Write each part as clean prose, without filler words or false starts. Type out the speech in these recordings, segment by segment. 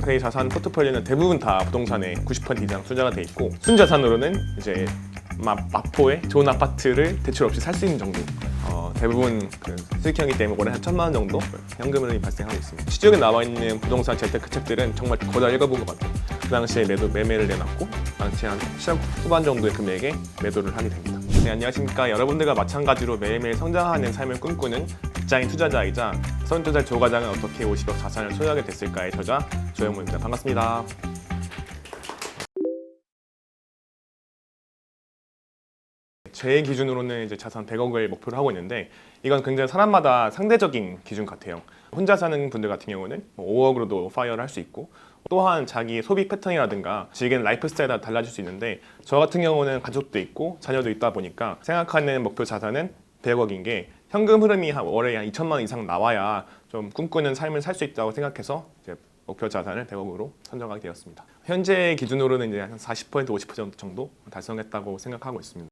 저희 자산 포트폴리오는 대부분 다 부동산에 90% 이상 투자가 돼 있고, 순자산으로는 이제 마포에 좋은 아파트를 대출 없이 살 수 있는 정도. 대부분 수익형이기 때문에 올해 한 1,000만 원 정도 현금 흐름이 발생하고 있습니다. 시중에 나와 있는 부동산 재테크 책들은 정말 거의 다 읽어본 것 같아요. 그 당시에 매매를 내놨고, 당시 한 7억 후반 정도의 금액에 매도를 하게 됩니다. 네, 안녕하십니까. 여러분들과 마찬가지로 매일매일 성장하는 삶을 꿈꾸는 직장인 투자자이자 32살 조 과장은 어떻게 50억 자산을 소유하게 됐을까의 저자 조영모입니다. 반갑습니다. 제 기준으로는 이제 자산 100억을 목표로 하고 있는데, 이건 굉장히 사람마다 상대적인 기준 같아요. 혼자 사는 분들 같은 경우는 5억으로도 파이어를 할 수 있고, 또한 자기 소비 패턴이라든가 즐기는 라이프 스타일에 따라 달라질 수 있는데, 저 같은 경우는 가족도 있고 자녀도 있다 보니까 생각하는 목표 자산은 100억인 게, 현금 흐름이 월에 한 2천만 원 이상 나와야 좀 꿈꾸는 삶을 살 수 있다고 생각해서 이제 목표 자산을 100억으로 선정하게 되었습니다. 현재 기준으로는 이제 한 40% 50% 정도 달성했다고 생각하고 있습니다.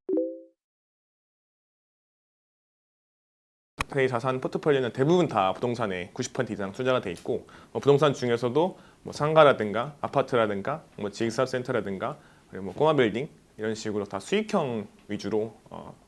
저희 자산 포트폴리오는 대부분 다 부동산에 90% 이상 투자가 돼 있고, 부동산 중에서도 상가라든가 아파트라든가 지식사업센터라든가 그리고 꼬마 빌딩 이런 식으로 다 수익형 위주로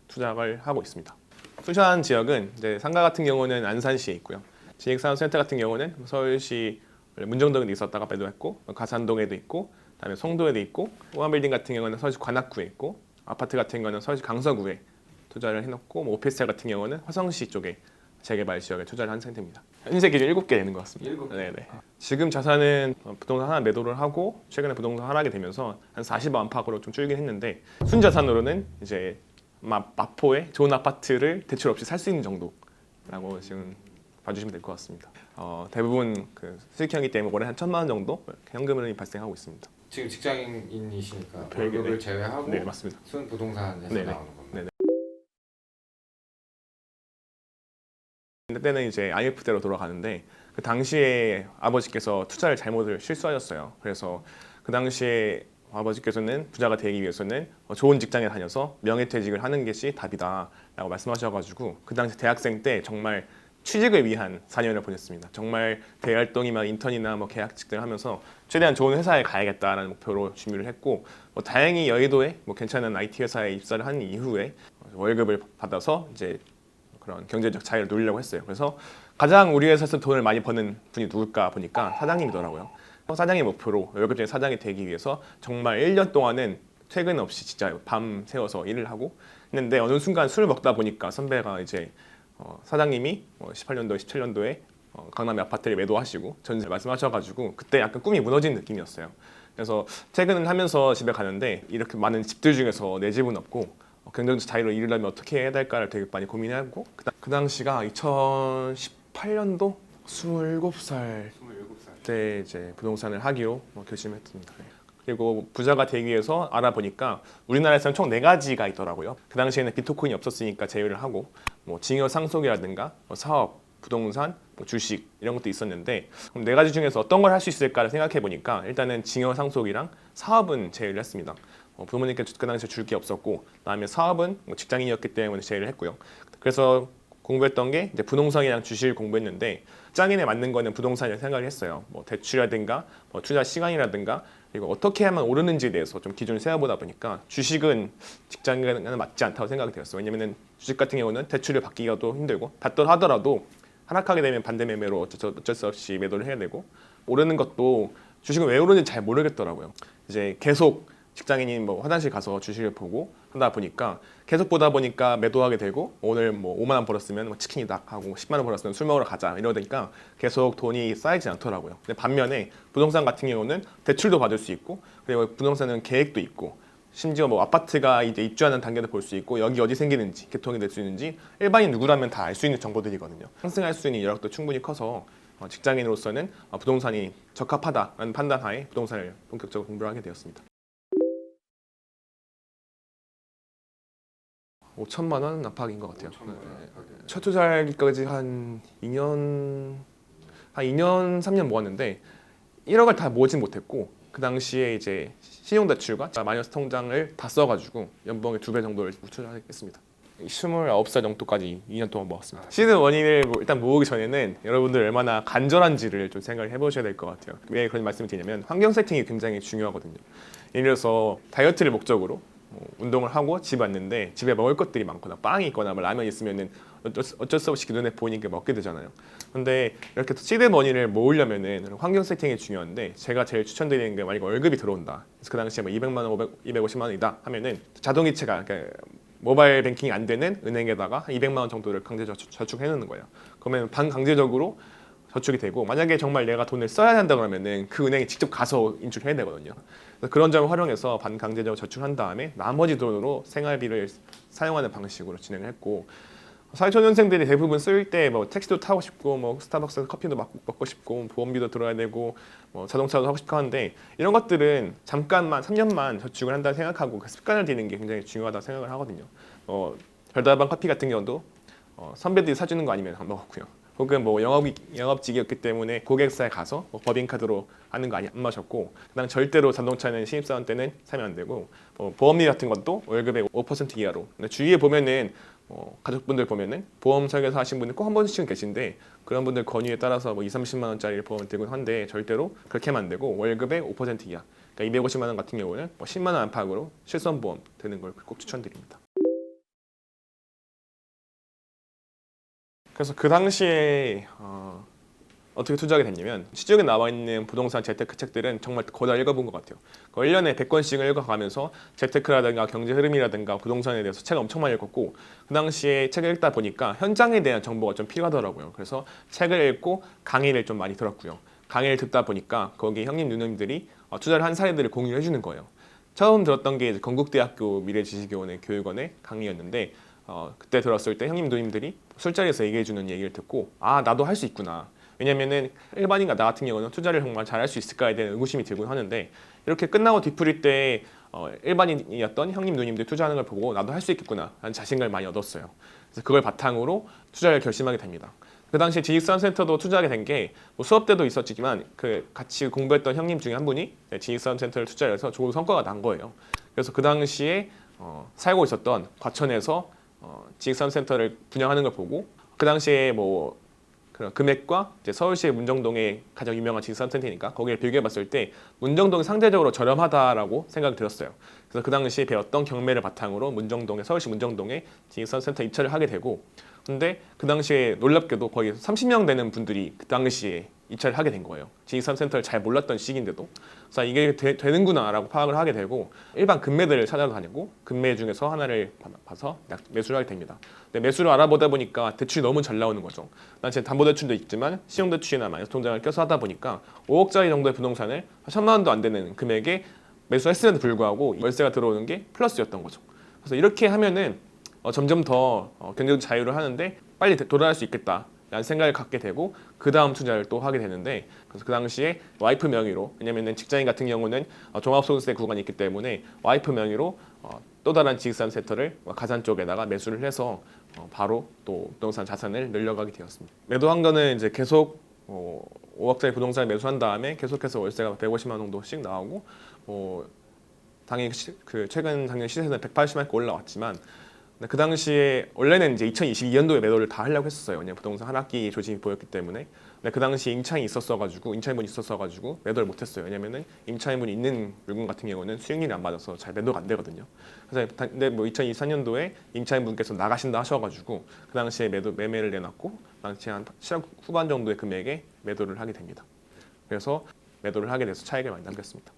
투자를 하고 있습니다. 투자한 지역은 이제 상가 같은 경우는 안산시에 있고요. 지식사업센터 같은 경우는 서울시 문정동에도 있었다가 매도했고, 가산동에도 있고, 그다음에 송도에도 있고, 꼬마 빌딩 같은 경우는 서울시 관악구에 있고, 아파트 같은 경우는 서울시 강서구에 투자를 해놓고, 오피스텔 같은 경우는 화성시 쪽에 재개발 지역에 투자를 한 상태입니다. 현재 기준 7개 되는 것 같습니다. 7개. 네네. 지금 자산은 부동산 하나 매도를 하고, 최근에 부동산 하락이 되면서 한 40억 안팎으로 좀 줄긴 했는데, 순자산으로는 이제 마포에 좋은 아파트를 대출 없이 살 수 있는 정도라고 지금 봐주시면 될 것 같습니다. 대부분 수익형이기 때문에 올해 한 1,000만 원 정도 현금 흐름이 발생하고 있습니다. 지금 직장인이시니까 별개, 월급을 제외하고 네, 맞습니다. 순 부동산에서 네네. 나오는 겁니다. 네네. 그때는 이제 IMF대로 돌아가는데, 그 당시에 아버지께서 투자를 실수하셨어요. 그래서 그 당시에 아버지께서는 부자가 되기 위해서는 좋은 직장에 다녀서 명예퇴직을 하는 것이 답이다라고 말씀하셔가지고, 그 당시 대학생 때 정말 취직을 위한 4년을 보냈습니다. 정말 대활동이나 인턴이나 계약직들 하면서 최대한 좋은 회사에 가야겠다라는 목표로 준비를 했고, 다행히 여의도에 괜찮은 IT 회사에 입사를 한 이후에 월급을 받아서 이제 그런 경제적 자유를 누리려고 했어요. 그래서 가장 우리 회사에서 돈을 많이 버는 분이 누굴까 보니까 사장님이더라고요. 사장의 목표로 월급쟁이 사장이 되기 위해서 정말 1년 동안은 퇴근 없이 진짜 밤 새워서 일을 하고 했는데, 어느 순간 술을 먹다 보니까 선배가 이제 사장님이 18년도, 17년도에 강남의 아파트를 매도하시고 전세 말씀하셔가지고, 그때 약간 꿈이 무너진 느낌이었어요. 그래서 퇴근을 하면서 집에 가는데, 이렇게 많은 집들 중에서 내 집은 없고 경제적 자유로 일하려면 어떻게 해야 될까를 되게 많이 고민하고, 그 당시가 2018년도 27살 때 이제 부동산을 하기로 결심했습니다. 그리고 부자가 되기 위해서 알아보니까 우리나라에서는 총 4가지가 있더라고요. 그 당시에는 비트코인이 없었으니까 제외를 하고, 징여 상속이라든가 사업, 부동산, 주식 이런 것도 있었는데, 그럼 4가지 중에서 어떤 걸 할 수 있을까를 생각해 보니까 일단은 징여 상속이랑 사업은 제외를 했습니다. 부모님께 그 당시에 줄 게 없었고, 그다음에 사업은 직장인이었기 때문에 제외를 했고요. 그래서 공부했던 게 이제 부동산이랑 주식을 공부했는데, 직장인에 맞는 거는 부동산이라고 생각을 했어요. 대출이라든가 투자 시간이라든가, 그리고 어떻게 하면 오르는지에 대해서 좀 기준을 세워보다 보니까 주식은 직장인에는 맞지 않다고 생각이 되었어요. 왜냐면은 주식 같은 경우는 대출을 받기가도 힘들고, 받더라 하더라도 하락하게 되면 반대 매매로 어쩔 수 없이 매도를 해야 되고, 오르는 것도 주식은 왜 오르는지 잘 모르겠더라고요. 이제 계속 직장인이 화장실 가서 주식을 보고 하다 보니까, 계속 보다 보니까 매도하게 되고, 오늘 5만 원 벌었으면 치킨이다 하고, 10만 원 벌었으면 술 먹으러 가자 이러니까 계속 돈이 쌓이지 않더라고요. 근데 반면에 부동산 같은 경우는 대출도 받을 수 있고, 그리고 부동산은 계획도 있고, 심지어 아파트가 이제 입주하는 단계도 볼 수 있고, 여기 어디 생기는지, 개통이 될 수 있는지 일반인 누구라면 다 알 수 있는 정보들이거든요. 상승할 수 있는 여력도 충분히 커서 직장인으로서는 부동산이 적합하다라는 판단하에 부동산을 본격적으로 공부를 하게 되었습니다. 5천만 원 안팎인 것 같아요. 첫 투자하기까지 한 2년 3년 모았는데 1억을 다 모으진 못했고, 그 당시에 이제 신용대출과 마이너스 통장을 다 써가지고 연봉의 2배 정도를 투자했습니다. 29살 정도까지 2년 동안 모았습니다. 시즌 원인을 일단 모으기 전에는 여러분들 얼마나 간절한지를 좀 생각을 해보셔야 될 것 같아요. 왜 그런 말씀을 드리냐면 환경 세팅이 굉장히 중요하거든요. 예를 들어서 다이어트를 목적으로 운동을 하고 집에 왔는데 집에 먹을 것들이 많거나 빵이 있거나 뭐 라면이 있으면은 어쩔 수 없이 그 눈에 보이니까 먹게 되잖아요. 근데 이렇게 시드 머니를 모으려면은 환경 세팅이 중요한데 제가 제일 추천드리는 게 만약 월급이 들어온다. 그래서 그 당시에 뭐 200만 원, 250만 원이다 하면은 자동이체가 그러니까 모바일 뱅킹이 안 되는 은행에다가 한 200만 원 정도를 강제 저축해 놓는 거예요. 그러면 반강제적으로 저축이 되고 만약에 정말 내가 돈을 써야 한다 그러면은 그 은행에 직접 가서 인출해야 되거든요. 그래서 그런 점을 활용해서 반강제적으로 저축한 다음에 나머지 돈으로 생활비를 사용하는 방식으로 진행을 했고 사회초년생들이 대부분 쓸 때 뭐 택시도 타고 싶고 뭐 스타벅스 커피도 먹고 싶고 보험비도 들어야 되고 뭐 자동차도 하고 싶고 하는데 이런 것들은 잠깐만 3년만 저축을 한다 생각하고 그 습관을 들이는 게 굉장히 중요하다고 생각을 하거든요. 별다방 커피 같은 경우도 선배들이 사주는 거 아니면 안 먹었고요. 혹은 뭐 영업직이었기 때문에 고객사에 가서 뭐 법인카드로 하는 거 안 마셨고 그다음 절대로 자동차는 신입사원 때는 사면 안 되고 보험료 같은 것도 월급의 5% 이하로. 근데 주위에 보면은 가족분들 보면은 보험 설계사 하신 분들 꼭 한 번씩은 계신데 그런 분들 권유에 따라서 뭐 2~30만 원짜리 보험을 들고 한데 절대로 그렇게 하면 안 되고 월급의 5% 이하. 그러니까 250만 원 같은 경우는 뭐 10만 원 안팎으로 실손보험 되는 걸 꼭 추천드립니다. 그래서 그 당시에 어떻게 투자하게 됐냐면 시중에 나와 있는 부동산 재테크 책들은 정말 거의 다 읽어본 것 같아요. 1년에 100권씩을 읽어가면서 재테크라든가 경제 흐름이라든가 부동산에 대해서 책을 엄청 많이 읽었고 그 당시에 책을 읽다 보니까 현장에 대한 정보가 좀 필요하더라고요. 그래서 책을 읽고 강의를 좀 많이 들었고요. 강의를 듣다 보니까 거기 형님 누님들이 투자를 한 사례들을 공유해 주는 거예요. 처음 들었던 게 이제 건국대학교 미래지식교원의 교육원의 강의였는데 그때 들었을 때 형님 누님들이 술자리에서 얘기해 주는 얘기를 듣고 아 나도 할 수 있구나. 왜냐면은 일반인과 나 같은 경우는 투자를 정말 잘할 수 있을까에 대한 의구심이 들곤 하는데 이렇게 끝나고 뒤풀이 때 일반인이었던 형님 누님들 투자하는 걸 보고 나도 할 수 있겠구나 라는 자신감을 많이 얻었어요. 그래서 그걸 바탕으로 투자를 결심하게 됩니다. 그 당시 지식산센터도 투자하게 된 게 뭐 수업 때도 있었지만 그 같이 공부했던 형님 중에 한 분이 지식산센터를 투자를 해서 좋은 성과가 난 거예요. 그래서 그 당시에 살고 있었던 과천에서 지식산센터를 분양하는 걸 보고 그 당시에 뭐 그런 금액과 이제 서울시의 문정동에 가장 유명한 지식산센터니까 거기를 비교해봤을 때 문정동이 상대적으로 저렴하다라고 생각이 들었어요. 그래서 그 당시에 배웠던 경매를 바탕으로 서울시 문정동에 지식산센터 입찰을 하게 되고 근데 그 당시에 놀랍게도 거의 30명 되는 분들이 그 당시에 입찰을 하게 된 거예요. 지식산센터를 잘 몰랐던 시기인데도 그래서 이게 되는구나라고 파악을 하게 되고 일반 금매들을 찾아다니고 금매 중에서 하나를 봐서 매수를 하게 됩니다. 근데 매수를 알아보다 보니까 대출이 너무 잘 나오는 거죠. 난 지금 담보대출도 있지만 신용대출이나 마이너스통장을 껴서 하다 보니까 5억짜리 정도의 부동산을 1,000만 원도 안 되는 금액에 매수했음에도 불구하고 월세가 들어오는 게 플러스였던 거죠. 그래서 이렇게 하면은 점점 더 경제적 자유를 하는데 빨리 돌아갈 수 있겠다. 라는 생각을 갖게 되고 그 다음 투자를 또 하게 되는데 그래서 그 당시에 와이프 명의로 왜냐면은 직장인 같은 경우는 종합소득세 구간이 있기 때문에 와이프 명의로 또 다른 지식산센터를 가산 쪽에다가 매수를 해서 바로 또 부동산 자산을 늘려가게 되었습니다. 매도한 거는 이제 계속 5억짜리 부동산을 매수한 다음에 계속해서 월세가 150만 원 정도씩 나오고 당연히 그 최근 작년 시세는 180만 원까지 올라왔지만 그 당시에 원래는 이제 2022년도에 매도를 다 하려고 했었어요. 왜냐면 부동산 하락기 조짐이 보였기 때문에. 근데 그 당시 임차인이 있었어가지고 매도를 못했어요. 왜냐면은 임차인분이 있는 물건 같은 경우는 수익률이 안 맞아서 잘 매도가 안 되거든요. 그래서 근데 뭐 2024년도에 임차인분께서 나가신다 하셔가지고 그 당시에 매매를 내놨고 그 당시에 한 7억 후반 정도의 금액에 매도를 하게 됩니다. 그래서 매도를 하게 돼서 차익을 많이 남겼습니다.